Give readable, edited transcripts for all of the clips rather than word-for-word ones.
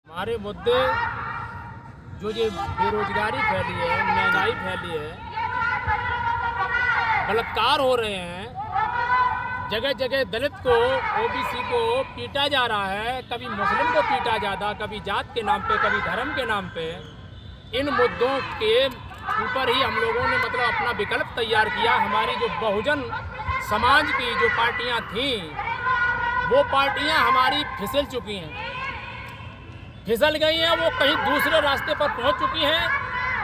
हमारे मुद्दे जो ये बेरोजगारी फैली है, महंगाई फैली है, बलात्कार हो रहे हैं, जगह जगह दलित को, ओबीसी को पीटा जा रहा है, कभी मुस्लिम को पीटा जाता, कभी जात के नाम पे, कभी धर्म के नाम पे। इन मुद्दों के ऊपर ही हम लोगों ने मतलब अपना विकल्प तैयार किया। हमारी जो बहुजन समाज की जो पार्टियां थीं, वो पार्टियां हमारी फिसल चुकी हैं, फिसल गई हैं, वो कहीं दूसरे रास्ते पर पहुंच चुकी हैं।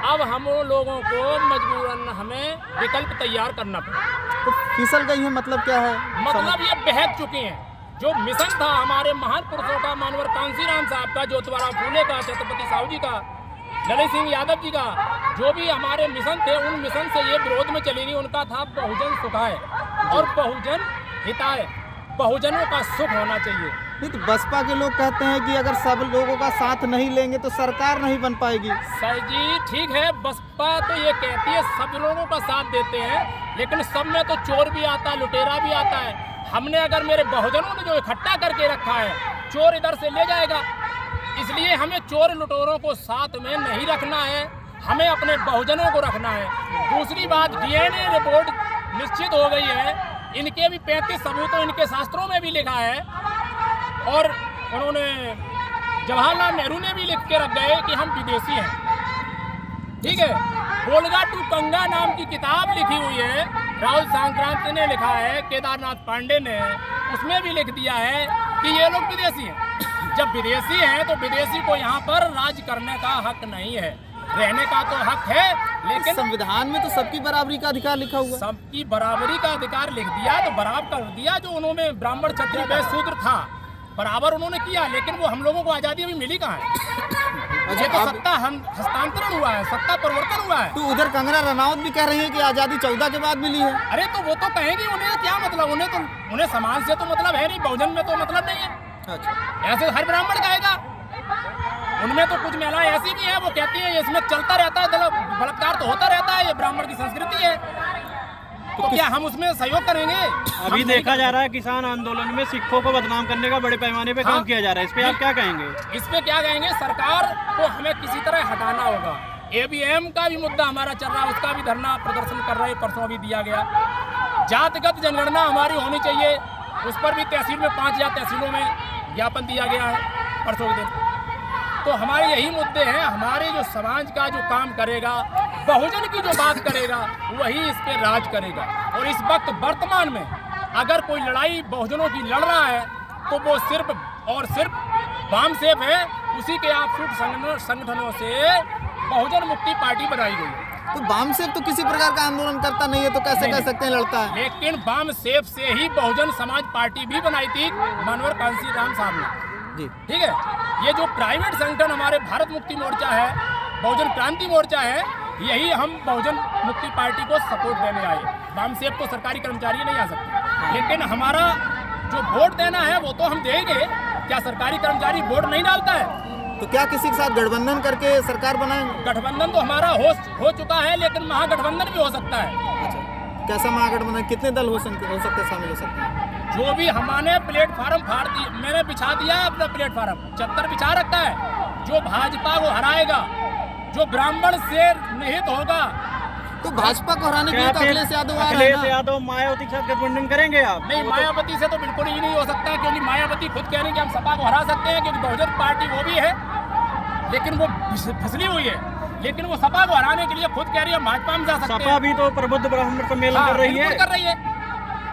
अब हम लोगों को मजबूरन हमें विकल्प तैयार करना पड़ा। तो फिसल गई है मतलब क्या है? मतलब ये बहक चुके हैं। जो मिशन था हमारे महान पुरुषों का, मानवर कांसीराम साहब का, ज्योतिबा फूले का, छत्रपति साहू जी का, ललित सिंह यादव जी का, जो भी हमारे मिशन थे, उन मिशन से ये विरोध में चली गई। उनका था बहुजन सुखाए और बहुजन हिताए, बहुजनों का सुख होना चाहिए। नहीं तो बसपा के लोग कहते हैं कि अगर सब लोगों का साथ नहीं लेंगे तो सरकार नहीं बन पाएगी। सर जी ठीक है, बसपा तो ये कहती है सब लोगों का साथ देते हैं, लेकिन सब में तो चोर भी आता है, लुटेरा भी आता है। हमने अगर मेरे बहुजनों ने जो इकट्ठा करके रखा है, चोर इधर से ले जाएगा, इसलिए हमें चोर लुटेरों को साथ में नहीं रखना है, हमें अपने बहुजनों को रखना है। दूसरी बात, डीएनए रिपोर्ट निश्चित हो गई है, इनके भी 35 सबूतों इनके शास्त्रों में भी लिखा है, और उन्होंने जवाहरलाल नेहरू ने भी लिख के रख गए कि हम विदेशी हैं। ठीक है, बोलगा टू कंगा नाम की किताब लिखी हुई है, राहुल संक्रांति ने लिखा है, केदारनाथ पांडे ने, उसमें भी लिख दिया है कि ये लोग विदेशी हैं। जब विदेशी हैं तो विदेशी को यहाँ पर राज करने का हक नहीं है, रहने का तो हक है, लेकिन संविधान में तो सबकी बराबरी का अधिकार लिखा हुआ। सबकी बराबरी का अधिकार लिख दिया तो बराबर कर दिया। जो उन्होंने ब्राह्मण क्षत्रिय वैश्य शूद्र था, बराबर उन्होंने किया, लेकिन वो हम लोगों को आज़ादी अभी मिली कहाँ है? ये तो सत्ता हम हस्तांतरण हुआ है, सत्ता परिवर्तन हुआ है। तो उधर कंगना रनौत भी कह रही है कि आज़ादी 14 के बाद मिली है। अरे तो वो तो कहेंगे, उन्हें क्या मतलब, उन्हें समाज से तो मतलब है नहीं, बहुजन में तो मतलब नहीं है। अच्छा, ऐसे हर ब्राह्मण कहेगा। उनमें तो कुछ महिलाएं ऐसी भी हैं, वो कहती हैं इसमें चलता रहता है, बलात्कार तो होता रहता है, ये ब्राह्मण की संस्कृति है, तो क्या हम उसमें सहयोग करेंगे? अभी देखा जा रहा है किसान आंदोलन में सिखों को बदनाम करने का बड़े पैमाने पे काम किया जा रहा है, इस पे आप क्या कहेंगे? इस पे क्या कहेंगे, सरकार को हमें किसी तरह हटाना होगा। ABM का भी मुद्दा हमारा चल रहा है, उसका भी धरना प्रदर्शन कर रहे हैं, परसों भी दिया गया। जातिगत जनगणना हमारी होनी चाहिए, उस पर भी तहसील में 5000 तहसीलों में ज्ञापन दिया गया है परसों के दिन। तो हमारे यही मुद्दे हैं। हमारे जो समाज का जो काम करेगा, बहुजन की जो बात करेगा, वही इस पे राज करेगा। और इस वक्त वर्तमान में अगर कोई लड़ाई बहुजनों की लड़ रहा है तो वो सिर्फ और सिर्फ वामसेप है, उसी के ऑफशूट संगठनों से बहुजन मुक्ति पार्टी बनाई गई है। तो वामसेप तो किसी प्रकार का आंदोलन करता नहीं है, तो कैसे कह सकते हैं लड़ता है? लेकिन वामसेप से ही बहुजन समाज पार्टी भी बनाई थी मानवर कांसीराम साहब ने जी। ठीक है, ये जो प्राइवेट संगठन हमारे भारत मुक्ति मोर्चा है, बहुजन क्रांति मोर्चा है, यही हम बहुजन मुक्ति पार्टी को सपोर्ट देने आए। वामसेप तो सरकारी कर्मचारी नहीं आ सकते, लेकिन हमारा जो वोट देना है वो तो हम देंगे। क्या सरकारी कर्मचारी वोट नहीं डालता है? तो क्या किसी के साथ गठबंधन करके सरकार बनाएंगे? गठबंधन तो हमारा हो चुका है, लेकिन महागठबंधन भी हो सकता है। अच्छा, कैसा महागठबंधन? कितने दल हो सकते शामिल हो सकते हैं? जो भी हमारे प्लेटफार्म फाड़ दी, मैंने बिछा दिया है अपना प्लेटफार्म, 74 बिछा रखा है। जो भाजपा को हराएगा, जो ब्राह्मण से निहित होगा, तो भाजपा को हराने के लिए तो अखिलेश यादव आ रहे हैं ना? अखिलेश यादव मायावती के साथ गठबंधन करेंगे आप? नहीं, मायावती से तो बिल्कुल ही नहीं हो सकता, क्योंकि मायावती खुद कह रही है कि हम सपा को हरा सकते हैं, क्योंकि बहुजन पार्टी वो भी है, लेकिन वो फिसली हुई है। लेकिन वो सपा को हराने के लिए खुद कह रही है भाजपा में जा सकते हैं। सपा भी तो प्रबुद्ध ब्राह्मण सम्मेलन कर रही है।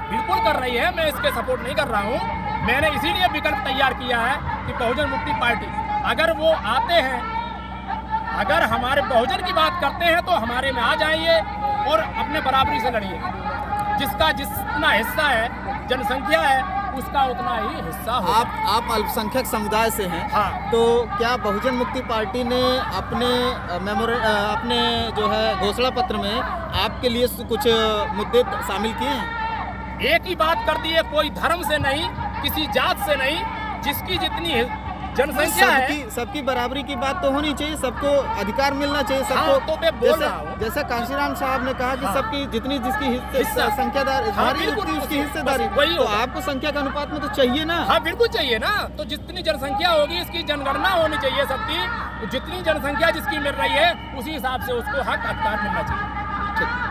बिल्कुल कर रही है, मैं इसके सपोर्ट नहीं कर रहा हूँ। मैंने इसीलिए विकल्प तैयार किया है कि बहुजन मुक्ति पार्टी, अगर वो आते हैं, अगर हमारे बहुजन की बात करते हैं तो हमारे में आ जाइए और अपने बराबरी से लड़िए। जिसका जितना हिस्सा है, जनसंख्या है, उसका उतना ही हिस्सा हो। आप अल्पसंख्यक समुदाय से हैं। हाँ। तो क्या बहुजन मुक्ति पार्टी ने अपने जो है घोषणा पत्र में आपके लिए कुछ मुद्दे शामिल किए हैं? एक ही बात कर दी है, कोई धर्म से नहीं, किसी जात से नहीं, जिसकी जितनी जनसंख्या है। सबकी बराबरी की बात तो होनी चाहिए, सबको अधिकार मिलना चाहिए, हाँ, सबको। तो मैं बोल रहा हूँ। जैसा कांशीराम साहब ने कहा कि हाँ। सबकी जितनी जिसकी हिस्सा। संख्यादारी हाँ, बिल्कुल, उसकी हिस्सेदारी, बस वही तो होगा। आपको संख्या के अनुपात में तो चाहिए ना। हाँ बिल्कुल चाहिए ना, तो जितनी जनसंख्या होगी इसकी जनगणना होनी चाहिए सबकी, जितनी जनसंख्या जिसकी मिल रही है उसी हिसाब से उसको हक अधिकार मिलना चाहिए। ठीक।